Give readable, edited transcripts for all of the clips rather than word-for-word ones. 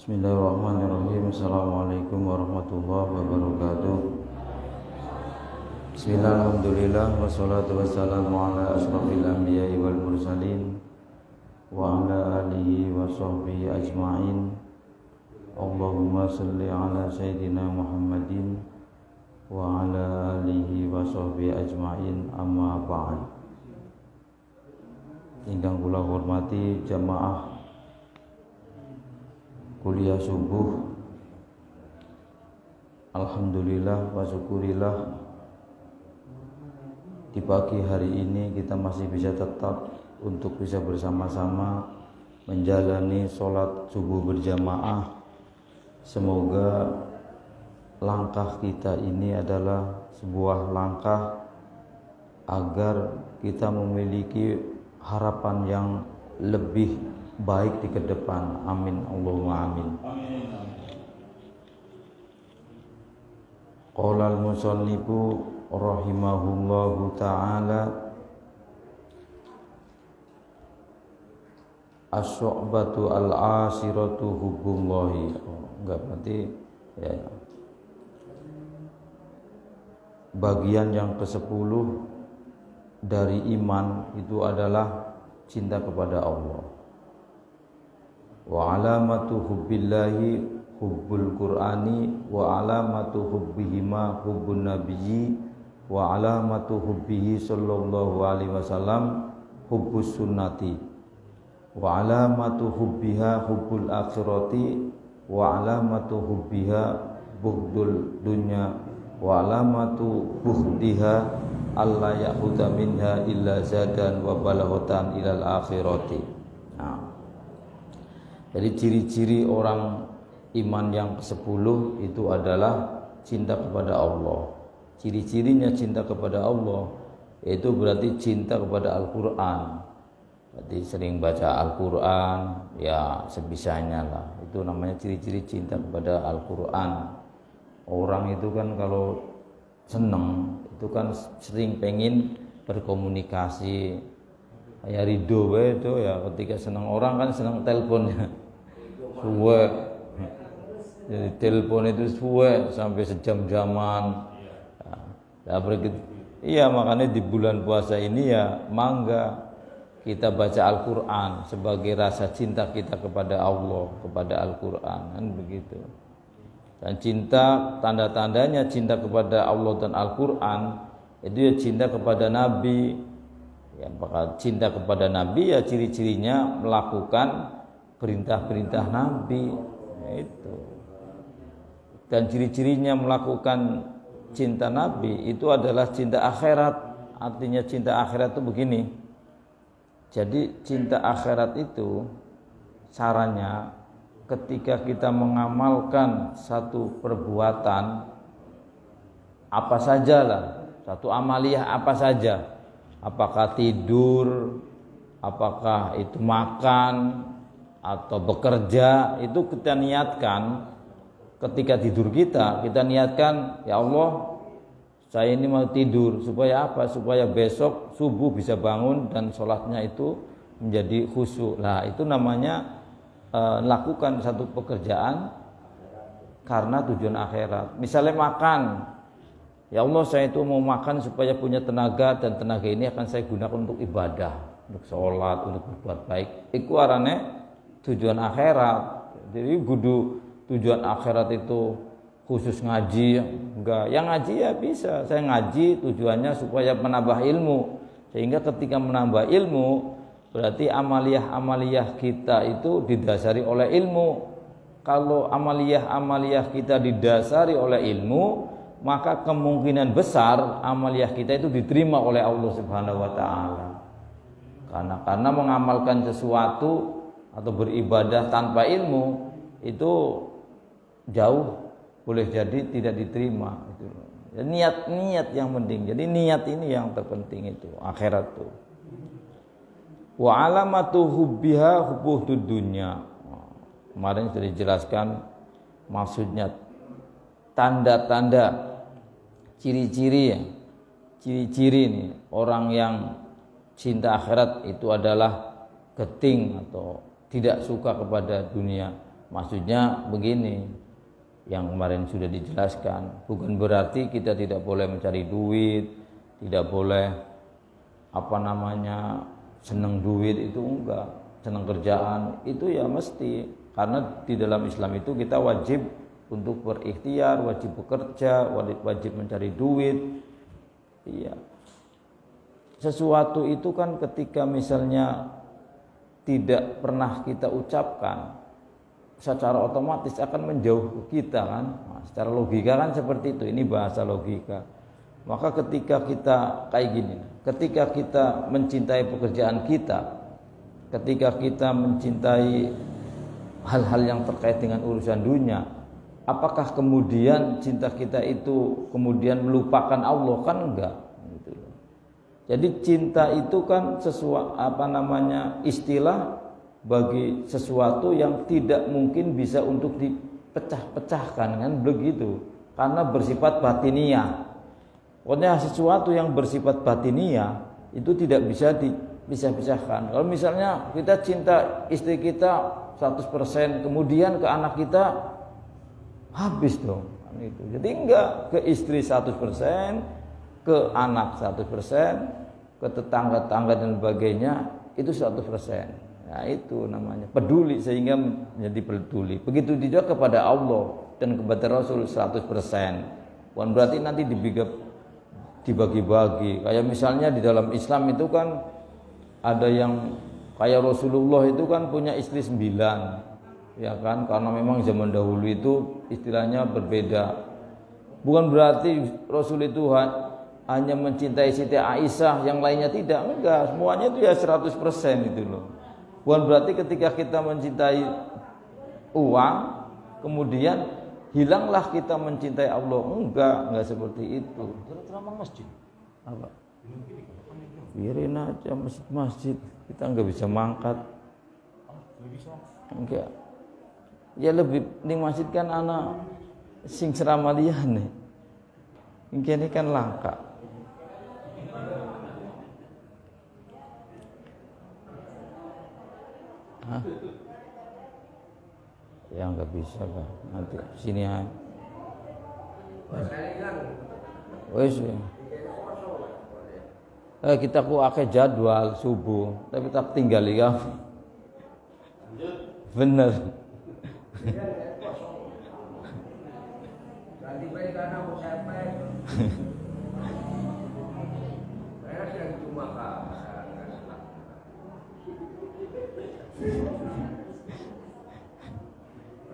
Bismillahirrahmanirrahim. Assalamualaikum warahmatullahi wabarakatuh. Bismillahirrahmanirrahim. Wassalatu wassalamu ala asrafil anbiya'i wal mursalin wa ala alihi wa sahbihi ajma'in. Allahumma salli ala sayyidina Muhammadin wa ala alihi wa sahbihi ajma'in, amma ba'd. Ingkang kula hormati jamaah kuliah subuh, alhamdulillah wa syukurillah, di pagi hari ini kita masih bisa tetap untuk bisa bersama-sama menjalani sholat subuh berjamaah. Semoga langkah kita ini adalah sebuah langkah agar kita memiliki harapan yang lebih baik di ke depan. Amin, Allahumma amin. Qala al-musannifu rahimahullahu ta'ala, as-su'batu al-asiratu hubbullahi. Enggak berarti ya. Bagian yang ke-10 dari iman itu adalah cinta kepada Allah. Wa alamatu hubbillahi hubbul qur'ani wa alamatu hubbihima hubbun nabiyyi wa alamatu hubbihi sallallahu alaihi wasallam hubbus sunnati wa alamatu hubbiha hubbul akhirati wa alamatu hubbiha bughdul dunya wa alamatu bughdiha alla yahuda minha illa zadan wa balaghatan ilal akhirati. Jadi ciri-ciri orang iman yang ke-10 itu adalah cinta kepada Allah. Ciri-cirinya cinta kepada Allah itu berarti cinta kepada Al-Quran. Berarti sering baca Al-Quran, ya sebisanya lah. Itu namanya ciri-ciri cinta kepada Al-Quran. Orang itu kan kalau seneng itu kan sering pengen berkomunikasi. Kayak Ridho itu ya, ketika senang orang kan senang teleponnya suwe, jadi telepon itu suwe sampai sejam-jaman. Iya, makanya di bulan puasa ini ya mangga kita baca Al-Quran sebagai rasa cinta kita kepada Allah, kepada Al-Quran, kan begitu. Dan cinta, tanda-tandanya cinta kepada Allah dan Al-Quran itu ya cinta kepada Nabi. Ya, bakal cinta kepada Nabi ya ciri-cirinya melakukan perintah-perintah Nabi, itu. Dan ciri-cirinya melakukan cinta Nabi itu adalah cinta akhirat. Artinya cinta akhirat itu begini. Jadi cinta akhirat itu caranya ketika kita mengamalkan satu perbuatan apa sajalah, satu amaliyah apa saja. Apakah tidur, apakah itu makan, atau bekerja, itu kita niatkan ketika tidur kita niatkan, ya Allah, saya ini mau tidur supaya apa? Supaya besok subuh bisa bangun dan sholatnya itu menjadi khusyuk. Nah, itu namanya lakukan satu pekerjaan karena tujuan akhirat. Misalnya makan, ya Allah, saya itu mau makan supaya punya tenaga, dan tenaga ini akan saya gunakan untuk ibadah, untuk sholat, untuk berbuat baik. Iku arane tujuan akhirat. Jadi kudu tujuan akhirat itu khusus ngaji, enggak. Yang ngaji ya bisa. Saya ngaji tujuannya supaya menambah ilmu. Sehingga ketika menambah ilmu berarti amaliyah-amaliyah kita itu didasari oleh ilmu. Kalau amaliyah-amaliyah kita didasari oleh ilmu, maka kemungkinan besar amaliyah kita itu diterima oleh Allah Subhanahu wa taala. Karena mengamalkan sesuatu atau beribadah tanpa ilmu itu jauh boleh jadi tidak diterima. Itu niat yang penting. Jadi niat ini yang terpenting, itu akhirat tuh. Wa alamatu hubbiha hubbuhud dunya. Kemarin sudah dijelaskan maksudnya, tanda-tanda, ciri-ciri nih orang yang cinta akhirat itu adalah geting atau tidak suka kepada dunia. Maksudnya begini, yang kemarin sudah dijelaskan, bukan berarti kita tidak boleh mencari duit, tidak boleh senang duit, itu enggak, senang kerjaan itu ya mesti, karena di dalam Islam itu kita wajib untuk berikhtiar, wajib bekerja, wajib mencari duit. Iya. Sesuatu itu kan ketika misalnya tidak pernah kita ucapkan, secara otomatis akan menjauh ke kita kan. Nah, secara logika kan seperti itu, ini bahasa logika. Maka ketika kita kayak gini, ketika kita mencintai pekerjaan kita, ketika kita mencintai hal-hal yang terkait dengan urusan dunia, apakah kemudian cinta kita itu kemudian melupakan Allah? Kan enggak gitu. Jadi cinta itu kan istilah bagi sesuatu yang tidak mungkin bisa untuk dipecah-pecahkan, kan begitu, karena bersifat batiniah. Pokoknya sesuatu yang bersifat batiniah itu tidak bisa dipisah-pisahkan. Kalau misalnya kita cinta istri kita 100%, kemudian ke anak kita habis dong itu. Jadi enggak, ke istri 100%, ke anak 100%, ke tetangga-tetangga dan sebagainya itu 100%. Nah, itu namanya peduli, sehingga menjadi peduli. Begitu juga kepada Allah dan kepada Rasul 100%. Bukan berarti nanti dibagi-bagi. Kayak misalnya di dalam Islam itu kan ada yang kayak Rasulullah itu kan punya istri 9. Ya kan, karena memang zaman dahulu itu istilahnya berbeda. Bukan berarti Rasul itu hanya mencintai Siti Aisyah, yang lainnya tidak. Enggak, semuanya itu ya 100% itu loh. Bukan berarti ketika kita mencintai uang, kemudian hilanglah kita mencintai Allah. Enggak seperti itu. Ceramah masjid. Apa? Biarin aja masjid. Kita enggak bisa mangkat. Enggak. Ya lebih ning masjid kan anak sing seramalian nih. Ini kan langka. Hah? Ya nggak bisa kan. Nanti sini aja. Wes ya. Kita ku akeh jadwal subuh, tapi tak tinggal ya. Bener.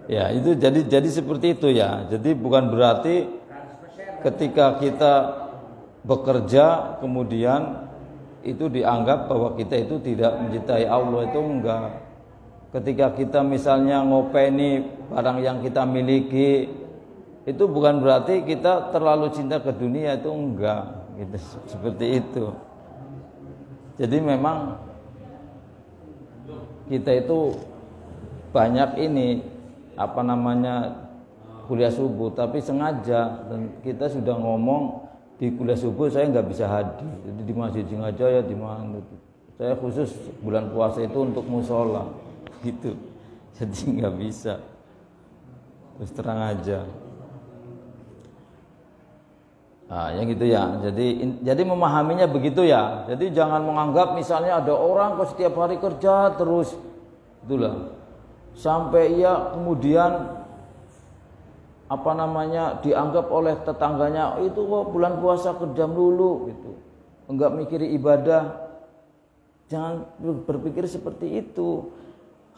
Ya itu jadi seperti itu ya. Jadi bukan berarti ketika kita bekerja kemudian itu dianggap bahwa kita itu tidak mencintai Allah, itu enggak. Ketika kita misalnya ngopeni barang yang kita miliki, itu bukan berarti kita terlalu cinta ke dunia, itu enggak gitu, seperti itu. Jadi memang kita itu banyak kuliah subuh, tapi sengaja, dan kita sudah ngomong di kuliah subuh saya nggak bisa hadir, jadi di Masjid Singajaya di mana. Saya khusus bulan puasa itu untuk musola gitu, jadi nggak bisa, terus terang aja. Nah, yang gitu ya. Jadi memahaminya begitu ya. Jadi jangan menganggap misalnya ada orang kok setiap hari kerja terus, itulah sampai ia kemudian dianggap oleh tetangganya itu kok bulan puasa kerja dulu gitu, enggak mikiri ibadah. Jangan berpikir seperti itu.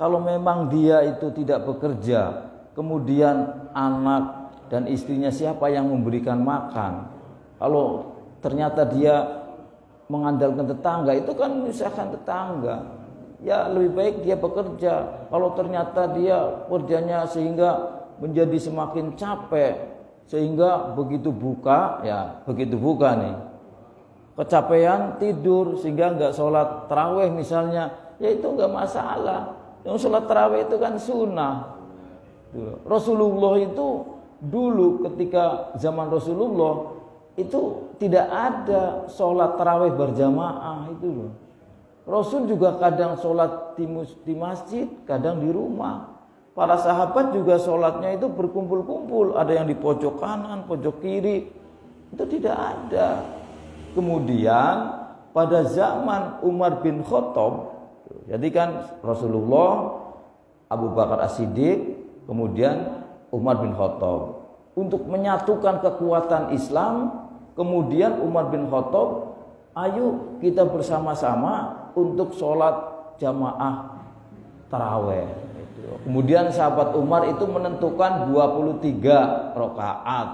Kalau memang dia itu tidak bekerja, kemudian anak dan istrinya siapa yang memberikan makan? Kalau ternyata dia mengandalkan tetangga, itu kan menyusahkan tetangga. Ya lebih baik dia bekerja. Kalau ternyata dia kerjanya sehingga menjadi semakin capek, sehingga begitu buka nih, kecapean tidur sehingga enggak sholat tarawih misalnya, ya itu enggak masalah. Yang sholat tarawih itu kan sunnah. Rasulullah itu dulu ketika zaman Rasulullah itu tidak ada sholat tarawih berjamaah itu loh. Rasul juga kadang sholat di masjid, kadang di rumah. para sahabat juga sholatnya itu berkumpul-kumpul, ada yang di pojok kanan, pojok kiri, itu tidak ada. Kemudian pada zaman Umar bin Khattab, jadi kan Rasulullah, Abu Bakar As-Siddiq, kemudian Umar bin Khattab, untuk menyatukan kekuatan Islam. Kemudian Umar bin Khattab, ayo kita bersama-sama untuk sholat jamaah taraweh. Kemudian sahabat Umar itu menentukan 23 rakaat.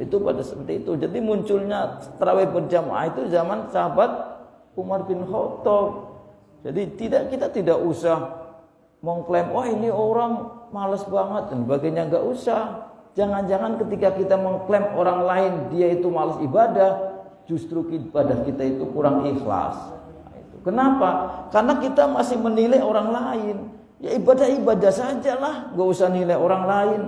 Itu pada seperti itu. Jadi munculnya taraweh berjamaah itu zaman sahabat Umar bin Khattab. Jadi kita tidak usah mengklaim, wah ini orang malas banget dan sebagainya, enggak usah. Jangan-jangan ketika kita mengklaim orang lain dia itu malas ibadah, justru ibadah kita itu kurang ikhlas. Nah, itu. Kenapa? Karena kita masih menilai orang lain. Ya ibadah sajalah, enggak usah nilai orang lain.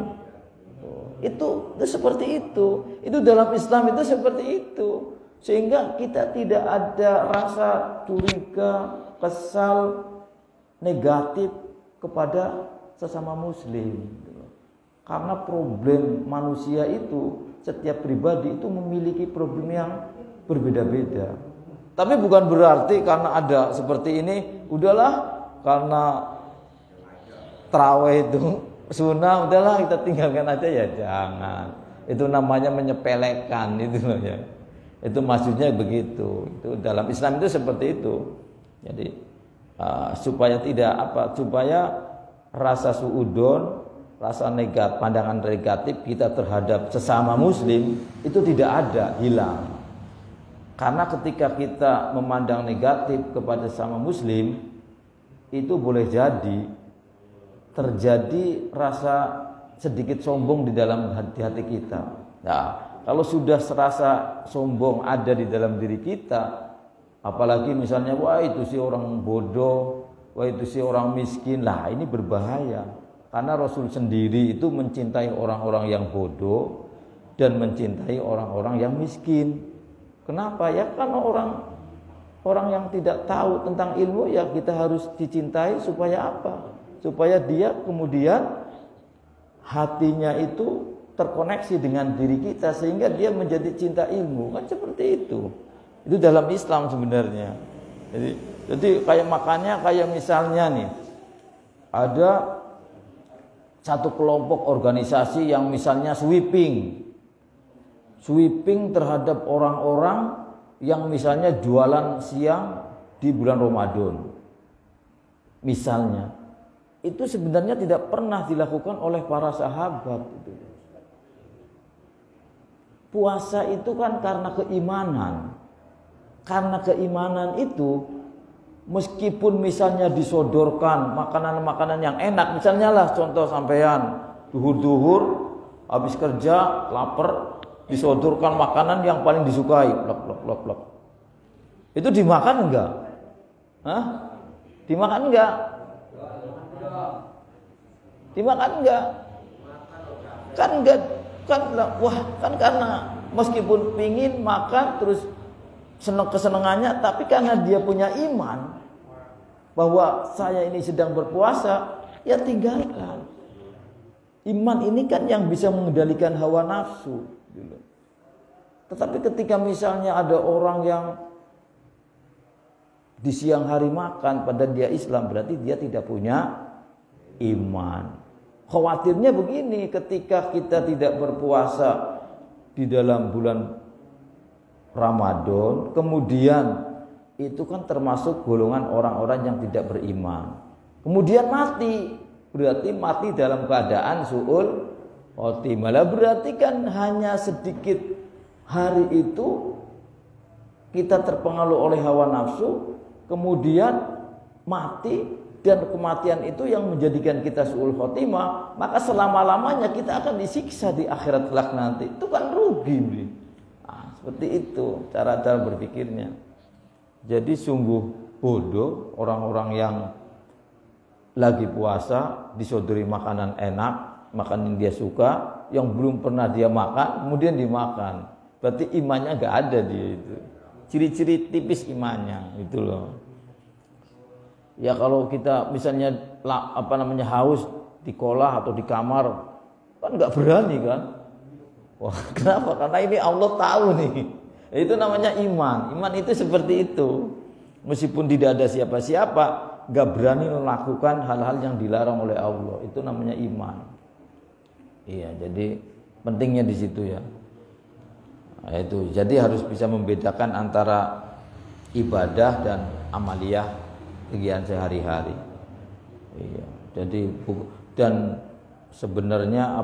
Itu seperti itu. Itu dalam Islam itu seperti itu. Sehingga kita tidak ada rasa curiga, kesal, negatif kepada sesama muslim. Karena problem manusia itu, setiap pribadi itu memiliki problem yang berbeda-beda. Tapi bukan berarti karena ada seperti ini, udahlah karena tarawih itu sunnah, udahlah kita tinggalkan aja, ya jangan. Itu namanya menyepelekan itu loh ya. Itu maksudnya begitu. Itu dalam Islam itu seperti itu. Jadi supaya supaya rasa suudon, rasa negatif, pandangan negatif kita terhadap sesama muslim itu tidak ada, hilang. Karena ketika kita memandang negatif kepada sesama muslim, itu boleh jadi terjadi rasa sedikit sombong di dalam hati kita. Nah, kalau sudah serasa sombong ada di dalam diri kita, apalagi misalnya, wah itu si orang bodoh, wah itu si orang miskin, lah ini berbahaya. Karena Rasul sendiri itu mencintai orang-orang yang bodoh dan mencintai orang-orang yang miskin. Kenapa? Ya karena orang yang tidak tahu tentang ilmu, ya kita harus dicintai supaya apa? Supaya dia kemudian hatinya itu terkoneksi dengan diri kita sehingga dia menjadi cinta ilmu. Kan seperti itu. Itu dalam Islam sebenarnya. Jadi kayak misalnya nih, ada satu kelompok organisasi yang misalnya sweeping terhadap orang-orang yang misalnya jualan siang di bulan Ramadan. Misalnya, itu sebenarnya tidak pernah dilakukan oleh para sahabat. Puasa itu kan karena keimanan. Karena keimanan itu, meskipun misalnya disodorkan makanan-makanan yang enak, misalnya lah contoh sampean duhur-duhur habis kerja lapar, disodorkan makanan yang paling disukai, plek. Itu dimakan enggak? Hah? Dimakan enggak? Dimakan enggak? Kan enggak, kan karena meskipun pingin makan terus kesenangannya, tapi karena dia punya iman bahwa saya ini sedang berpuasa, ya tinggalkan. Iman ini kan yang bisa mengendalikan hawa nafsu. Tetapi ketika misalnya ada orang yang di siang hari makan, pada dia Islam, berarti dia tidak punya iman. Khawatirnya begini, ketika kita tidak berpuasa di dalam bulan Ramadan, kemudian itu kan termasuk golongan orang-orang yang tidak beriman. Kemudian mati, berarti mati dalam keadaan su'ul khotimah. Berarti kan hanya sedikit hari itu kita terpengaruh oleh hawa nafsu, kemudian mati, dan kematian itu yang menjadikan kita su'ul khotimah, maka selama-lamanya kita akan disiksa di akhirat kelak nanti. Itu kan rugi. Seperti itu cara-cara berpikirnya. Jadi sungguh bodoh orang-orang yang lagi puasa disodori makanan enak, makanan yang dia suka, yang belum pernah dia makan, kemudian dimakan. Berarti imannya nggak ada dia itu. Ciri-ciri tipis imannya itu loh. Ya kalau kita misalnya haus di kolah atau di kamar, kan nggak berani kan? Wah, kenapa? Karena ini Allah tahu nih. Itu namanya iman. Iman itu seperti itu. Meskipun tidak ada siapa-siapa, nggak berani melakukan hal-hal yang dilarang oleh Allah. Itu namanya iman. Iya, jadi pentingnya di situ ya. Nah, itu. Jadi harus bisa membedakan antara ibadah dan amaliyah kegiatan sehari-hari. Iya. Jadi dan sebenarnya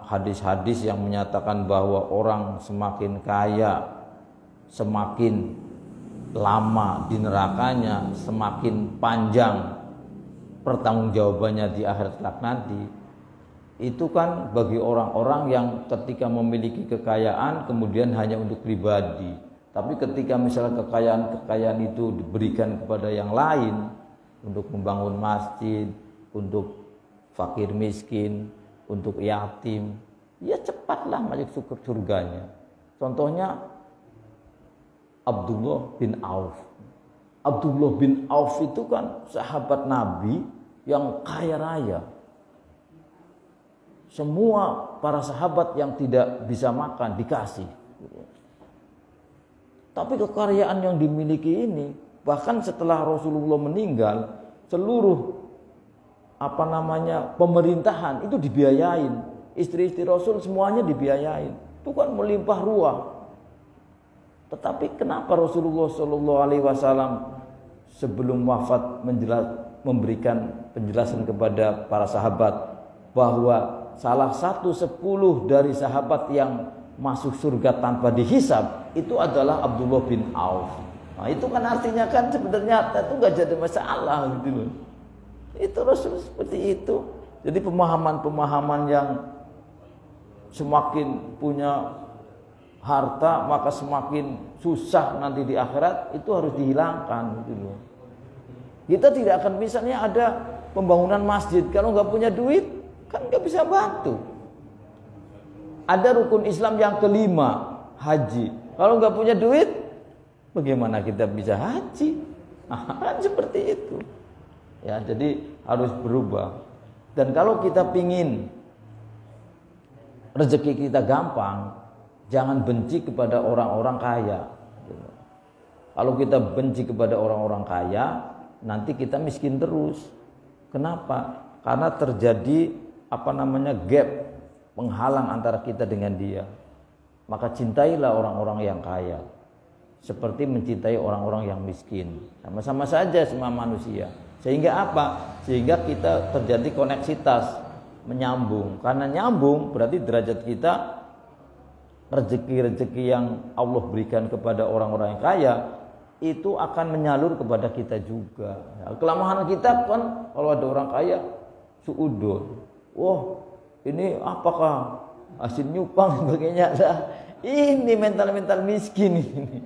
hadis-hadis yang menyatakan bahwa orang semakin kaya, semakin lama di nerakanya, semakin panjang pertanggungjawabannya di akhirat kelak nanti. Itu kan bagi orang-orang yang ketika memiliki kekayaan kemudian hanya untuk pribadi. Tapi ketika misalnya kekayaan itu diberikan kepada yang lain untuk membangun masjid, untuk fakir miskin, untuk yatim, ya cepatlah masuk surganya. Contohnya Abdullah bin Auf. Abdullah bin Auf itu kan sahabat Nabi yang kaya raya. Semua para sahabat yang tidak bisa makan dikasih. Tapi kekayaan yang dimiliki ini, bahkan setelah Rasulullah meninggal, seluruh pemerintahan itu dibiayain. Istri-istri Rasul semuanya dibiayain. Itu kan melimpah ruah. Tetapi kenapa Rasulullah SAW sebelum wafat memberikan penjelasan kepada para sahabat bahwa salah satu 10 dari sahabat yang masuk surga tanpa dihisab itu adalah Abdullah bin Auf. Nah, itu kan artinya kan sebenarnya itu nggak jadi masalah gitu loh. Itu Rasul seperti itu. Jadi pemahaman-pemahaman yang semakin punya harta maka semakin susah nanti di akhirat itu harus dihilangkan gitu loh. Kita tidak akan misalnya ada pembangunan masjid kalau nggak punya duit kan nggak bisa bantu. Ada rukun Islam yang kelima, haji. Kalau nggak punya duit, bagaimana kita bisa haji? Kan seperti itu. Ya, jadi harus berubah. Dan kalau kita pingin rezeki kita gampang, jangan benci kepada orang-orang kaya. Kalau kita benci kepada orang-orang kaya, nanti kita miskin terus. Kenapa? Karena terjadi gap, penghalang antara kita dengan dia. Maka cintailah orang-orang yang kaya seperti mencintai orang-orang yang miskin. Sama-sama saja semua manusia. Sehingga apa? Sehingga kita terjadi koneksitas, menyambung. Karena nyambung berarti derajat kita, rezeki-rezeki yang Allah berikan kepada orang-orang yang kaya itu akan menyalur kepada kita juga. Kelemahan kita kan kalau ada orang kaya suudon. Wah, ini apakah hasil nyupang sebagainya? Nah, ini mental-mental miskin ini.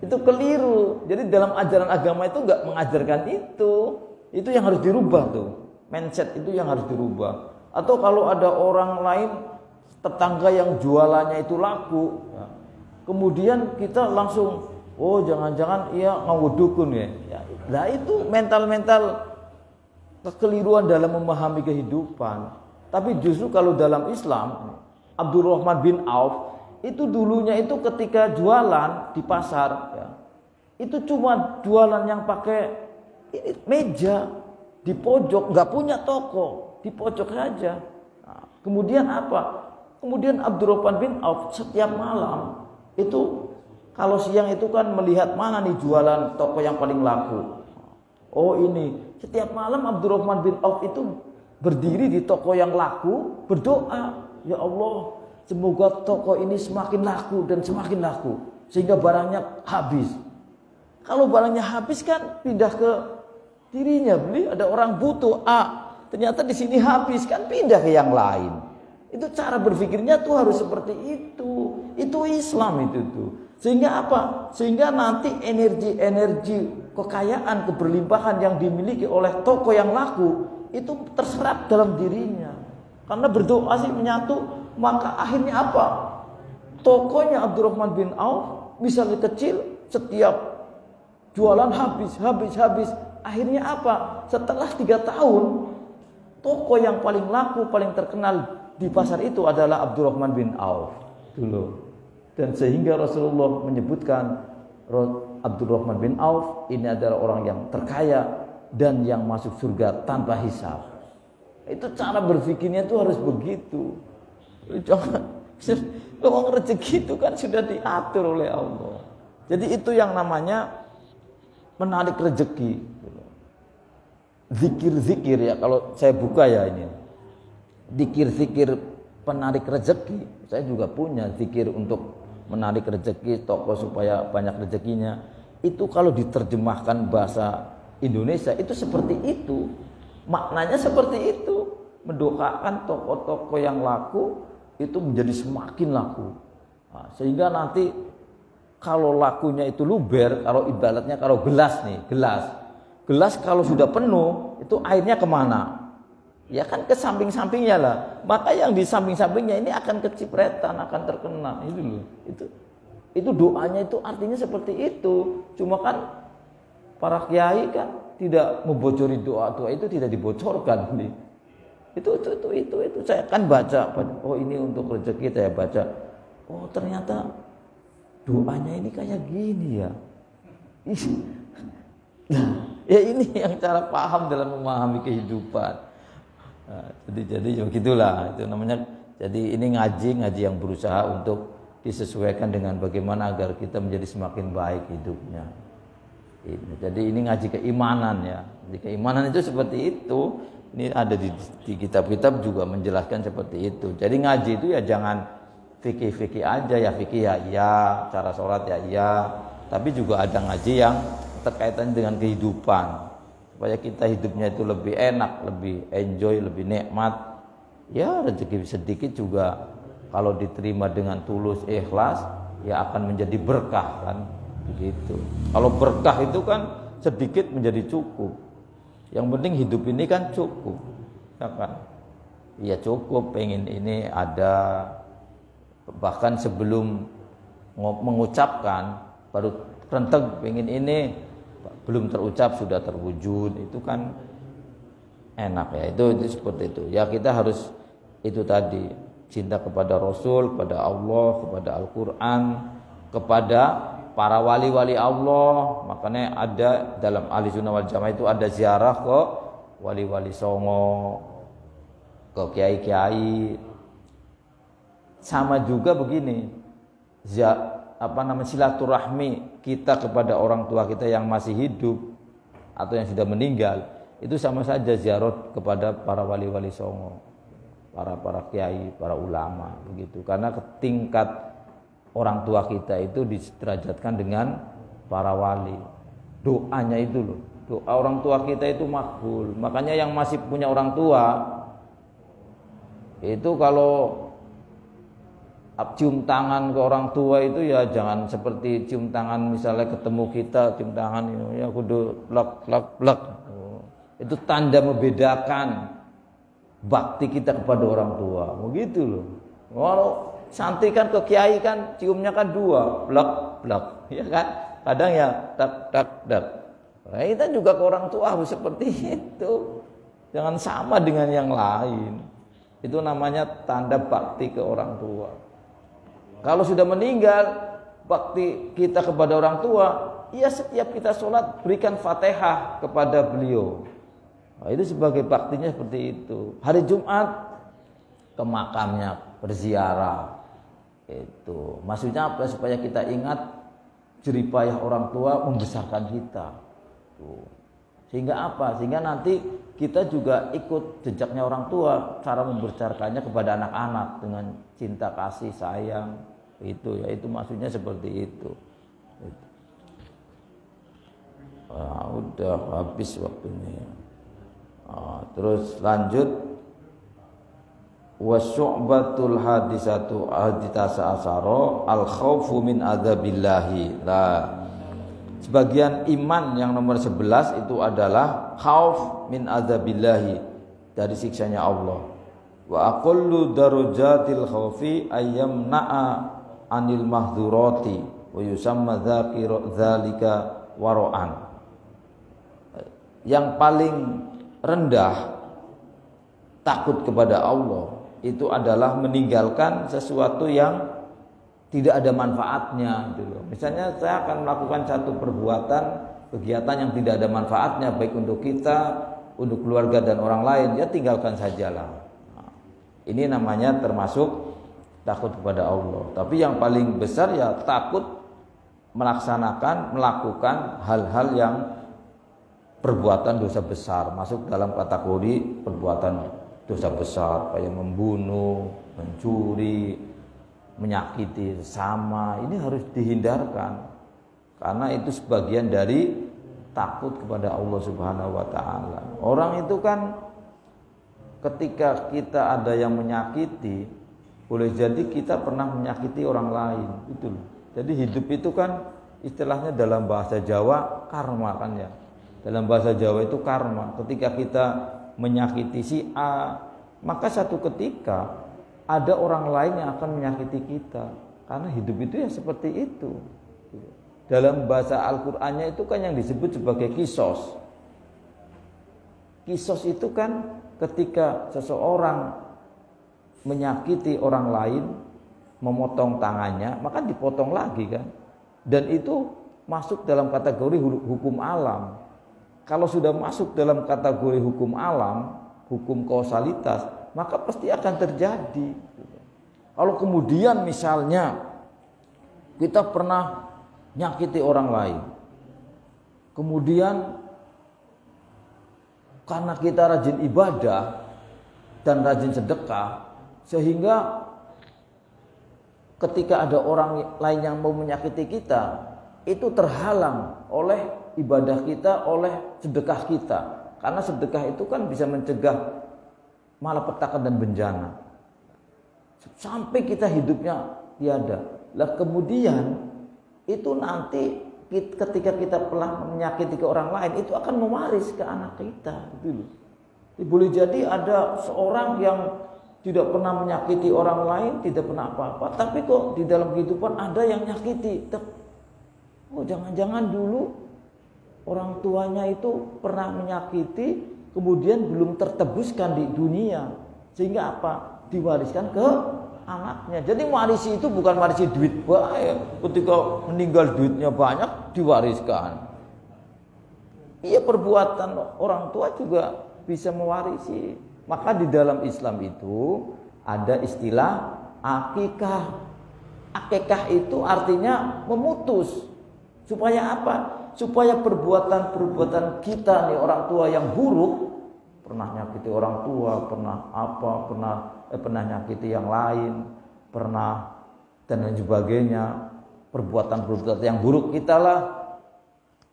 Itu keliru. Jadi dalam ajaran agama itu enggak mengajarkan itu. Itu yang harus dirubah tuh. Mindset itu yang harus dirubah. Atau kalau ada orang lain tetangga yang jualannya itu laku, ya, kemudian kita langsung, oh jangan-jangan ia nganggo dukun ya. Nah itu mental-mental kekeliruan dalam memahami kehidupan. Tapi justru kalau dalam Islam, Abdurrahman bin Auf itu dulunya itu ketika jualan di pasar, ya, itu cuma jualan yang pakai ini meja di pojok, nggak punya toko, di pojok saja. Nah, kemudian apa? Kemudian Abdurrahman bin Auf setiap malam itu kalau siang itu kan melihat mana nih jualan toko yang paling laku. Oh ini, setiap malam Abdurrahman bin Auf itu berdiri di toko yang laku, berdoa, ya Allah, semoga toko ini semakin laku dan semakin laku sehingga barangnya habis. Kalau barangnya habis kan pindah ke dirinya, beli ada orang butuh ternyata di sini habis kan pindah ke yang lain. Itu cara berpikirnya tuh harus seperti itu. Itu Islam itu tuh. Sehingga apa? Sehingga nanti energi kekayaan, keberlimpahan yang dimiliki oleh toko yang laku itu terserap dalam dirinya. Karena berdoa sih menyatu, maka akhirnya apa? Tokonya Abdurrahman bin Auf misalnya kecil, setiap jualan habis. Akhirnya apa? Setelah 3 tahun Tokoh yang paling laku, paling terkenal di pasar itu adalah Abdurrahman bin Auf dulu. Dan sehingga Rasulullah menyebutkan Abdurrahman bin Auf ini adalah orang yang terkaya dan yang masuk surga tanpa hisab. Itu cara berpikirnya itu harus begitu. Jangan lowong rezeki itu kan sudah diatur oleh Allah. Jadi itu yang namanya menarik rezeki. Zikir-zikir ya, kalau saya buka ya ini. Zikir-zikir penarik rezeki. Saya juga punya zikir untuk menarik rezeki toko supaya banyak rezekinya. Itu kalau diterjemahkan bahasa Indonesia itu seperti itu. Maknanya seperti itu. Mendoakan toko-toko yang laku itu menjadi semakin laku. Nah, sehingga nanti kalau lakunya itu luber, kalau ibaratnya kalau gelas nih, gelas kalau sudah penuh itu airnya kemana? Ya kan ke samping-sampingnya lah. Maka yang di samping-sampingnya ini akan kecipretan, akan terkena. Itu loh. Itu doanya itu artinya seperti itu. Cuma kan para kiai kan tidak membocori doa itu tidak dibocorkan nih. Itu saya kan baca. Oh ini untuk rezeki saya baca. Oh ternyata doanya ini kayak gini ya. Nah, ya ini yang cara paham dalam memahami kehidupan. Nah, jadi begitulah itu namanya. Jadi ini ngaji yang berusaha untuk disesuaikan dengan bagaimana agar kita menjadi semakin baik hidupnya. Jadi ini ngaji keimanan ya. Jadi keimanan itu seperti itu. Ini ada di kitab-kitab juga menjelaskan seperti itu. Jadi ngaji itu ya jangan fikih aja ya, fikih ya, cara sholat ya, tapi juga ada ngaji yang terkaitan dengan kehidupan supaya kita hidupnya itu lebih enak, lebih enjoy, lebih nikmat. Ya rezeki sedikit juga kalau diterima dengan tulus ikhlas ya akan menjadi berkah kan begitu. Kalau berkah itu kan sedikit menjadi cukup. Yang penting hidup ini kan cukup, ya kan? Iya cukup, pengen ini ada. Bahkan sebelum mengucapkan baru rentek pengen ini, belum terucap sudah terwujud, itu kan enak ya. Itu seperti itu. Ya kita harus itu tadi cinta kepada Rasul, kepada Allah, kepada Al-Quran, kepada para wali-wali Allah. Makanya ada dalam Ahlussunnah wal Jamaah itu ada ziarah ke wali-wali songo, ke kiai-kiai. Sama juga begini, silaturahmi kita kepada orang tua kita yang masih hidup atau yang sudah meninggal itu sama saja ziarah kepada para wali-wali songo, para kiai, para ulama begitu. Karena tingkat orang tua kita itu diderajatkan dengan para wali. Doanya itu loh. Doa orang tua kita itu makbul. Makanya yang masih punya orang tua itu kalau cium tangan ke orang tua itu ya jangan seperti cium tangan misalnya ketemu kita cium tangan ini ya kudu lek. Itu tanda membedakan bakti kita kepada orang tua. Begitu loh. Kalau santri kan ke kiai kan ciumnya kan dua, blak, ya kan? Kadang ya tak. Nah, kita juga ke orang tua harus seperti itu. Jangan sama dengan yang lain. Itu namanya tanda bakti ke orang tua. Kalau sudah meninggal, bakti kita kepada orang tua, ya setiap kita sholat berikan Fatihah kepada beliau. Nah, itu sebagai baktinya seperti itu. Hari Jumat ke makamnya berziarah. Itu maksudnya apa? Supaya kita ingat jeripayah orang tua membesarkan kita. Tuh. Sehingga apa? Sehingga nanti kita juga ikut jejaknya orang tua, cara membesarkannya kepada anak-anak dengan cinta kasih sayang. Itu ya, itu maksudnya seperti itu. Udah habis waktunya. Terus lanjut. Wasyu'batul hadisatu haditasa asaro al khawfu min adzabillahi. Nah, sebagian iman yang nomor 11 itu adalah khauf min adzabillahi, dari siksanya Allah. Wa aqallu darajatil khaufi ayyamna'a anil mahdhurati wa yusamma dzalika wara'an. Yang paling rendah takut kepada Allah itu adalah meninggalkan sesuatu yang tidak ada manfaatnya gitu loh. Misalnya saya akan melakukan satu perbuatan, kegiatan yang tidak ada manfaatnya baik untuk kita, untuk keluarga dan orang lain, ya tinggalkan sajalah. Nah, ini namanya termasuk takut kepada Allah. Tapi yang paling besar ya takut melakukan hal-hal yang perbuatan dosa besar, masuk dalam kategori perbuatan dosa besar kayak membunuh, mencuri, menyakiti sesama. Ini harus dihindarkan karena itu sebagian dari takut kepada Allah Subhanahu wa taala. Orang itu kan ketika kita ada yang menyakiti, boleh jadi kita pernah menyakiti orang lain, gitu loh. Jadi hidup itu kan istilahnya dalam bahasa Jawa karma kan ya. Dalam bahasa Jawa itu karma. Ketika kita menyakiti si A, maka satu ketika ada orang lain yang akan menyakiti kita. Karena hidup itu ya seperti itu. Dalam bahasa Al-Qur'annya itu kan yang disebut sebagai kisos. Kisos itu kan ketika seseorang menyakiti orang lain, memotong tangannya, maka dipotong lagi kan. Dan itu masuk dalam kategori hukum alam. Kalau sudah masuk dalam kategori hukum alam, hukum kausalitas, maka pasti akan terjadi. Kalau kemudian misalnya kita pernah nyakiti orang lain, kemudian karena kita rajin ibadah dan rajin sedekah, sehingga ketika ada orang lain yang mau menyakiti kita, itu terhalang oleh ibadah kita, oleh sedekah kita. Karena sedekah itu kan bisa mencegah malapetaka dan bencana. Sampai kita hidupnya tiada. Lah kemudian itu nanti ketika kita pernah menyakiti ke orang lain, itu akan mewaris ke anak kita. Gitu loh. Boleh jadi ada seorang yang tidak pernah menyakiti orang lain, tidak pernah apa-apa, tapi kok di dalam kehidupan ada yang nyakiti. Oh, jangan-jangan dulu orang tuanya itu pernah menyakiti, kemudian belum tertebuskan di dunia, sehingga apa? Diwariskan ke anaknya. Jadi warisi itu bukan warisi duit banyak. Ketika meninggal duitnya banyak, diwariskan. Iya, perbuatan orang tua juga bisa mewarisi. Maka di dalam Islam itu ada istilah akikah. Akikah itu artinya memutus. Supaya apa? Supaya perbuatan-perbuatan kita nih orang tua yang buruk, pernah nyakiti orang tua, pernah nyakiti yang lain, pernah dan lain sebagainya, perbuatan-perbuatan yang buruk kita lah,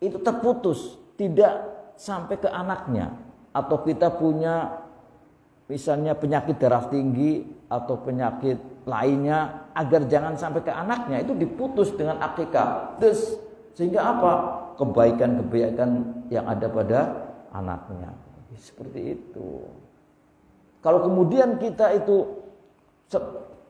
itu terputus, tidak sampai ke anaknya. Atau kita punya misalnya penyakit darah tinggi atau penyakit lainnya, agar jangan sampai ke anaknya, itu diputus dengan akikah. Sehingga apa? Kebaikan-kebaikan yang ada pada anaknya. Seperti itu. Kalau kemudian kita itu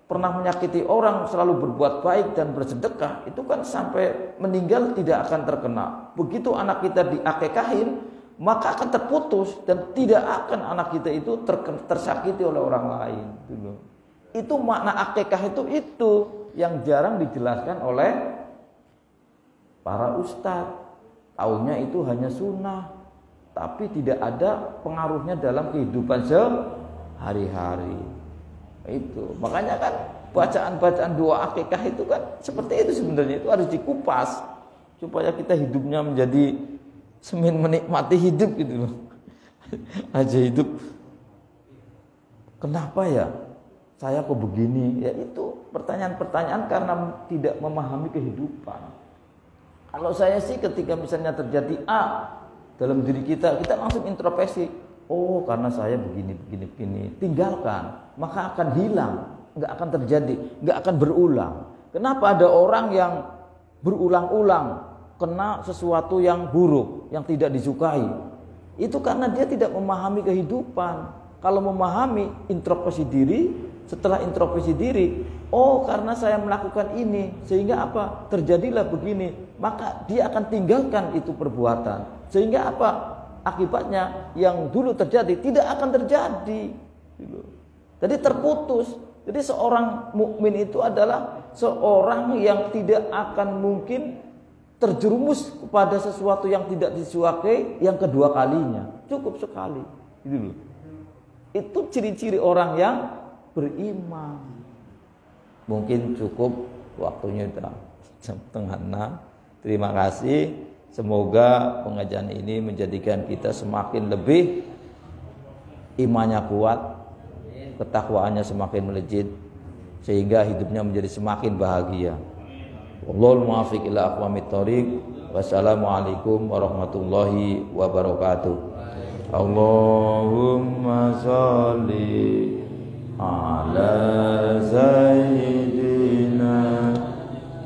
pernah menyakiti orang, selalu berbuat baik dan bersedekah, itu kan sampai meninggal tidak akan terkena. Begitu anak kita diakekahin, maka akan terputus dan tidak akan anak kita itu tersakiti oleh orang lain. Itu makna akekah itu yang jarang dijelaskan oleh para ustadz. Taunya itu hanya sunnah, tapi tidak ada pengaruhnya dalam kehidupan sehari-hari. Itu makanya kan bacaan-bacaan doa akikah itu kan seperti itu sebenarnya. Itu harus dikupas supaya kita hidupnya menjadi semakin menikmati hidup gitu loh. Aja hidup. Kenapa ya saya kok begini? Ya itu pertanyaan-pertanyaan karena tidak memahami kehidupan. Kalau saya sih ketika misalnya terjadi A dalam diri kita langsung introspeksi. Oh, karena saya begini. Tinggalkan, maka akan hilang, nggak akan terjadi, nggak akan berulang. Kenapa ada orang yang berulang-ulang kena sesuatu yang buruk, yang tidak disukai? Itu karena dia tidak memahami kehidupan. Kalau memahami, introspeksi diri, setelah introspeksi diri, oh karena saya melakukan ini, sehingga apa? Terjadilah begini, maka dia akan tinggalkan itu perbuatan. Sehingga apa? Akibatnya yang dulu terjadi tidak akan terjadi. Gitu. Jadi terputus. Jadi seorang mukmin itu adalah seorang yang tidak akan mungkin terjerumus kepada sesuatu yang tidak disukai yang kedua kalinya. Cukup sekali. Gitu loh. Itu ciri-ciri orang yang beriman. Mungkin cukup waktunya udah jam 5:30. Terima kasih. Semoga pengajian ini menjadikan kita semakin lebih imannya kuat, ketakwaannya semakin melejit, sehingga hidupnya menjadi semakin bahagia. Wallahul muwaffiq ila aqwamit thoriq. Wassalamualaikum warahmatullahi wabarakatuh. Allahumma sholli ala sayyidina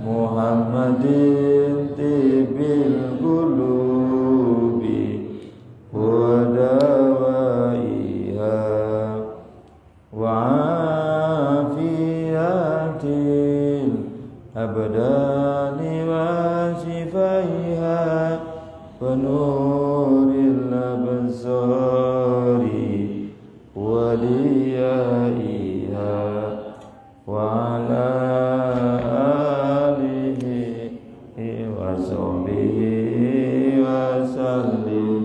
Muhammadin tibil qulubi wa dawaiha wa afiyatil abdani wa shifaiha wa nuril absari wa liyaiha wa ala alihi wa sahbihi wa sallim.